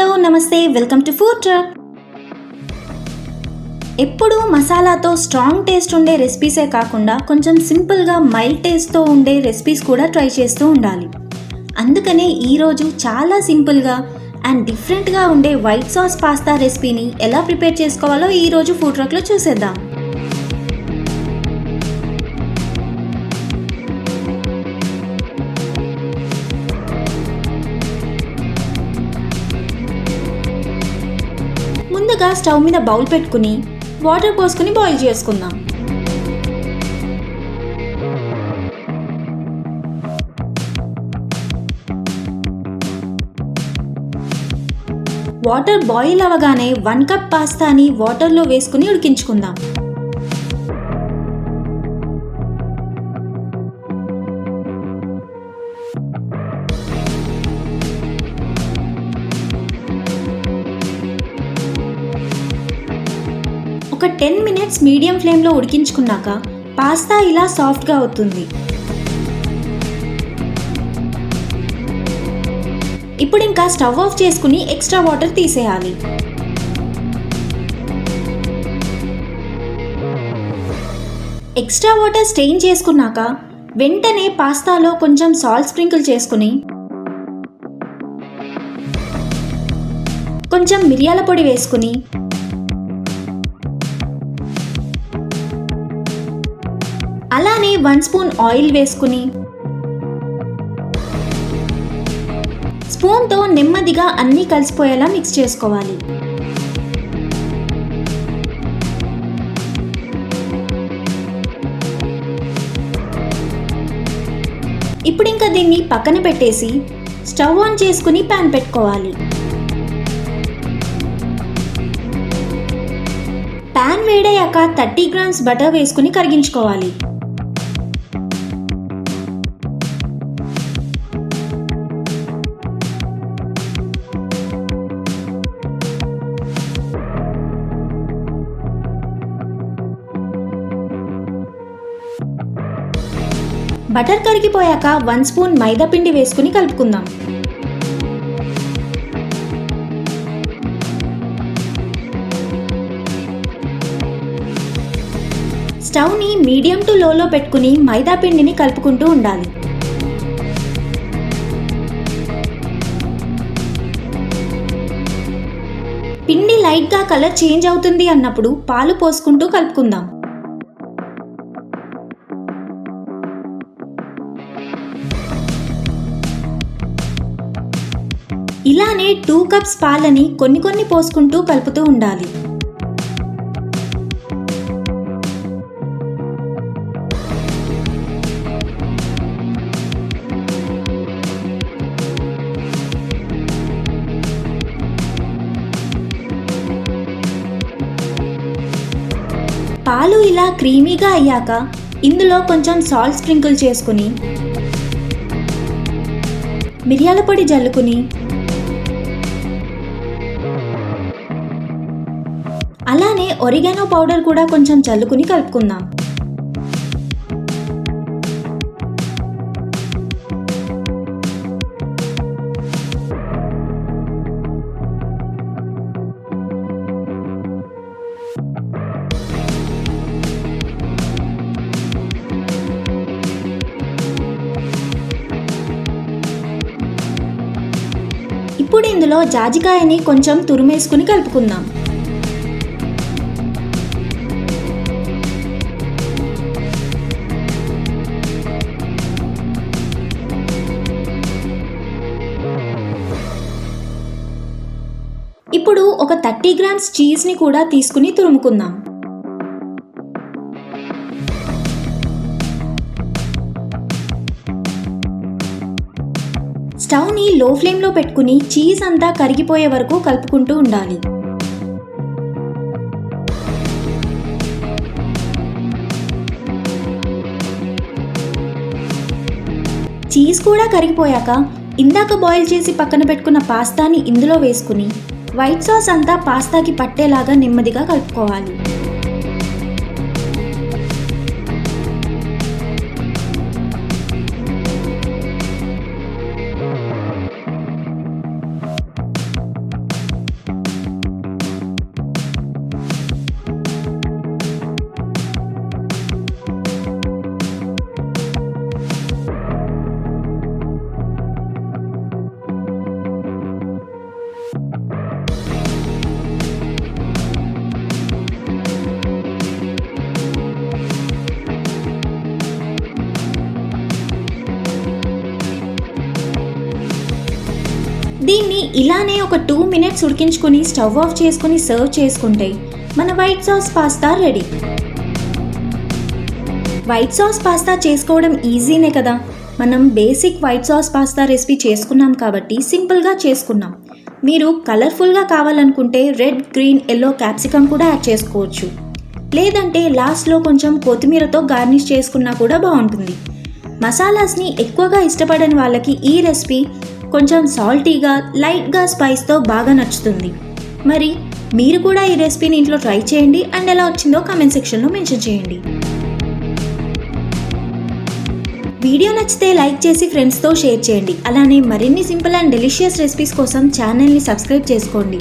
Hello నమస్తే, welcome to food truck. ఎప్పుడూ మసాలాతో స్ట్రాంగ్ టేస్ట్ ఉండే రెసిపీసే కాకుండా కొంచెం సింపుల్గా మైల్డ్ టేస్ట్తో ఉండే రెసిపీస్ కూడా ట్రై చేస్తూ ఉండాలి. అందుకనే ఈరోజు చాలా సింపుల్గా అండ్ డిఫరెంట్గా ఉండే వైట్ సాస్ పాస్తా రెసిపీని ఎలా ప్రిపేర్ చేసుకోవాలో ఈరోజు ఫుడ్ ట్రక్లో చూసేద్దాం. ముందుగా స్టవ్ మీద బౌల్ పెట్టుకుని వాటర్ పోసుకుని బాయిల్ చేసుకుందాం. వాటర్ బాయిల్ అవ్వగానే 1 కప్ పాస్తాని వాటర్లో వేసుకుని ఉడికించుకుందాం. ఒక 10 మినిట్స్ మీడియం ఫ్లేమ్లో ఉడికించుకున్నాక పాస్తా ఇలా సాఫ్ట్గా అవుతుంది. ఇప్పుడు ఇంకా స్టవ్ ఆఫ్ చేసుకుని ఎక్స్ట్రా వాటర్ తీసేయాలి. ఎక్స్ట్రా వాటర్ స్టెయిన్ చేసుకున్నాక వెంటనే పాస్తాలో కొంచెం సాల్ట్ స్ప్రింకిల్ చేసుకుని కొంచెం మిరియాల పొడి వేసుకుని అలానే 1 స్పూన్ ఆయిల్ వేసుకుని స్పూన్తో నెమ్మదిగా అన్నీ కలిసిపోయేలా మిక్స్ చేసుకోవాలి. ఇప్పుడు ఇంకా దీన్ని పక్కన పెట్టేసి స్టవ్ ఆన్ చేసుకుని ప్యాన్ పెట్టుకోవాలి. ప్యాన్ వేడయ్యాక 30 గ్రామ్స్ బటర్ వేసుకుని కరిగించుకోవాలి. బటర్ కరిగిపోయాక 1 స్పూన్ మైదా పిండి వేసుకుని కలుపుకుందాం. స్టవ్ని మీడియం టు లోలో పెట్టుకుని మైదా పిండిని కలుపుకుంటూ ఉండాలి. పిండి లైట్గా కలర్ చేంజ్ అవుతుంది అన్నప్పుడు పాలు పోసుకుంటూ కలుపుకుందాం. ఇలానే 2 కప్స్ పాలని కొన్ని పోసుకుంటూ కలుపుతూ ఉండాలి. పాలు ఇలా క్రీమీగా అయ్యాక ఇందులో కొంచెం సాల్ట్ స్ప్రింకిల్ చేసుకుని మిరియాల పొడి జల్లుకుని అలానే ఒరిగానో పౌడర్ కూడా కొంచెం చల్లుకుని కలుపుకుందాం. ఇప్పుడు ఇందులో జాజికాయని కొంచెం తురిమేసుకుని కలుపుకుందాం. ఇప్పుడు ఒక 30 గ్రామ్స్ చీజ్ని కూడా తీసుకుని తురుముకుందాం. స్టవ్ని లో ఫ్లేమ్లో పెట్టుకుని చీజ్ అంతా కరిగిపోయే వరకు కలుపుకుంటూ ఉండాలి. చీజ్ కూడా కరిగిపోయాక ఇందాక బాయిల్ చేసి పక్కన పెట్టుకున్న పాస్తాని ఇందులో వేసుకుని వైట్ సాస్ అంతా పాస్తాకి పట్టేలాగా నెమ్మదిగా కలుపుకోవాలి. దీన్ని ఇలానే ఒక 2 మినిట్స్ ఉడికించుకొని స్టవ్ ఆఫ్ చేసుకొని సర్వ్ చేసుకుంటే మన white sauce pasta ready. White sauce pasta చేసుకోవడం ఈజీనే కదా. మనం basic white sauce pasta recipe చేసుకున్నాం కాబట్టి సింపుల్గా చేసుకున్నాం. మీరు కలర్ఫుల్గా కావాలనుకుంటే రెడ్, గ్రీన్, ఎల్లో క్యాప్సికమ్ కూడా యాడ్ చేసుకోవచ్చు. లేదంటే లాస్ట్లో కొంచెం కొత్తిమీరతో గార్నిష్ చేసుకున్నా కూడా బాగుంటుంది. మసాలాస్ని ఎక్కువగా ఇష్టపడని వాళ్ళకి ఈ రెసిపీ కొంచెం సాల్టీగా, లైట్గా స్పైస్తో బాగా నచ్చుతుంది. మరి మీరు కూడా ఈ రెసిపీని ఇంట్లో ట్రై చేయండి అండ్ ఎలా వచ్చిందో కామెంట్ సెక్షన్లో మెన్షన్ చేయండి. వీడియో నచ్చితే లైక్ చేసి ఫ్రెండ్స్తో షేర్ చేయండి. అలానే మరిన్ని సింపుల్ అండ్ డెలిషియస్ రెసిపీస్ కోసం ఛానల్ని సబ్స్క్రైబ్ చేసుకోండి.